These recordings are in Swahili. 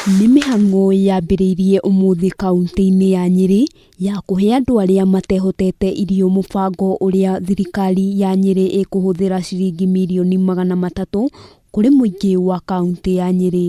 Nĩ mĩhang'o yambĩrĩirie ũmũthĩ kaunti-ini ya Nyeri ya kũhe andũ arĩa matehotete irio mũbango ũrĩa thirikari ya Nyeri ĩkũhũthĩra ciringi mirioni 300 kuri muingi wa kaunti ya Nyeri.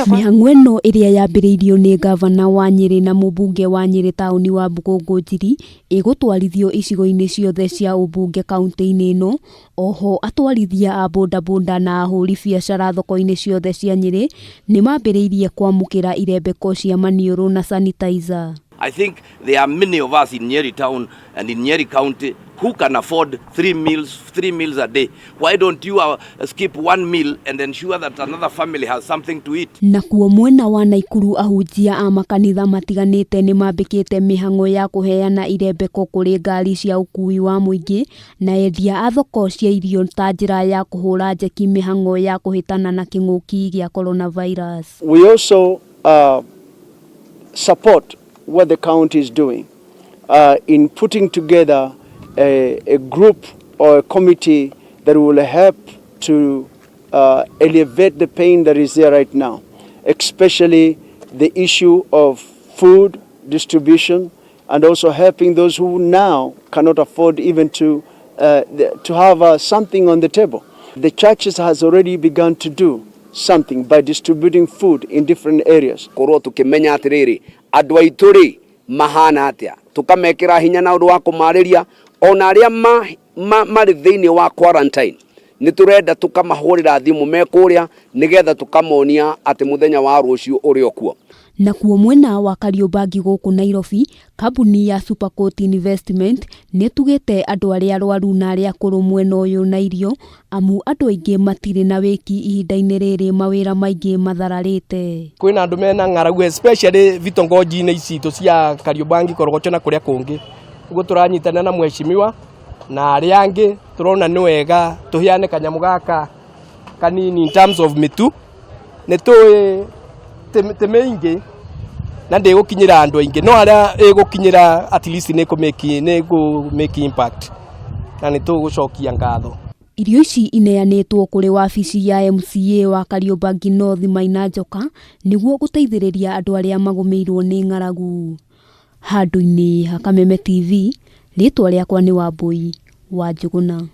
Mĩhang'o ĩno ĩrĩa yambĩrĩirio nĩ gavana wa Nyeri na mũmbunge wa Nyeri taũni wa Njiri ĩgũtwarithio icigo-inĩ ciothe cia ũmbunge kaunti-inĩ ĩno. Oho atwarithia a bodaboda na ahũri biacara thoko-inĩ ciothe cia Nyeri nĩ mambĩrĩirie kwamũkĩra irembeko cia maniuru na sanitizer. I think there are many of us in Nyeri town and in Nyeri county who can afford 3 meals a day. Why don't you skip one meal and ensure that another family has something to eat? Na kuo mwena wa Naikuru ahunjia a makanitha matiganĩte nĩ mambĩkĩte mĩhang'o ya kuheana irembeko kuri ngari cia ũkui wa muingi na endia a thoko cia irio ta njĩra ya kũhũra njeki mĩhang'o ya kũhĩtana na kĩng'ũki gĩa coronavirus. We also support what the county is doing in putting together a group or a committee that will help to alleviate the pain that is there right now, especially the issue of food distribution and also helping those who now cannot afford even to have something on the table. The churches has already begun to do something by distributing food in different areas. Korwo tukimenya atiriri andu aitu ri mahana atia tukamekira hinya na undu wa kumariria ona aria mari thiini wa quarantine ni turenda tukamahurira thimu mekuria nigetha tukamonia ati muthenya wa rucio uri okuo. Na kuo mwena wa Kariobangi gũkũ Nairobi, kambuni ya Supercoat Investment nĩ tugĩte andũ arĩa arwaru na arĩa akũrũ mwena ũyũ na irio amu andũ aingĩ matirĩ na wĩki ihinda-inĩ rĩrĩ mawĩra maingĩ mathararĩte. Kwĩna andũ mena ng'aragu especially vitongoji-inĩ ici cia Kariobangi Korogocho na kũrĩa kũngĩ. Ũguo tũranyitana na mheshimiwa na arĩa angĩ turona nĩ wega tũheane kanyamu gaka kanini in terms of mitu nĩ tũĩ temeingi na ndĩgũkinyĩra andũ aingĩ no arĩa ĩgũkinyĩra at least nĩ make impact na nĩ tũgũcokia ngatho. Irio ici ineanĩtwo kũrĩ wabici ya MCA wa Kariobangi North Maina Njoka nĩguo gũteithĩrĩria andũ arĩa magũmĩirwo nĩ ng'aragu. Handũ-inĩ ha Kameme TV, rĩtwa rĩakwa nĩ Wambui wa Njuguna.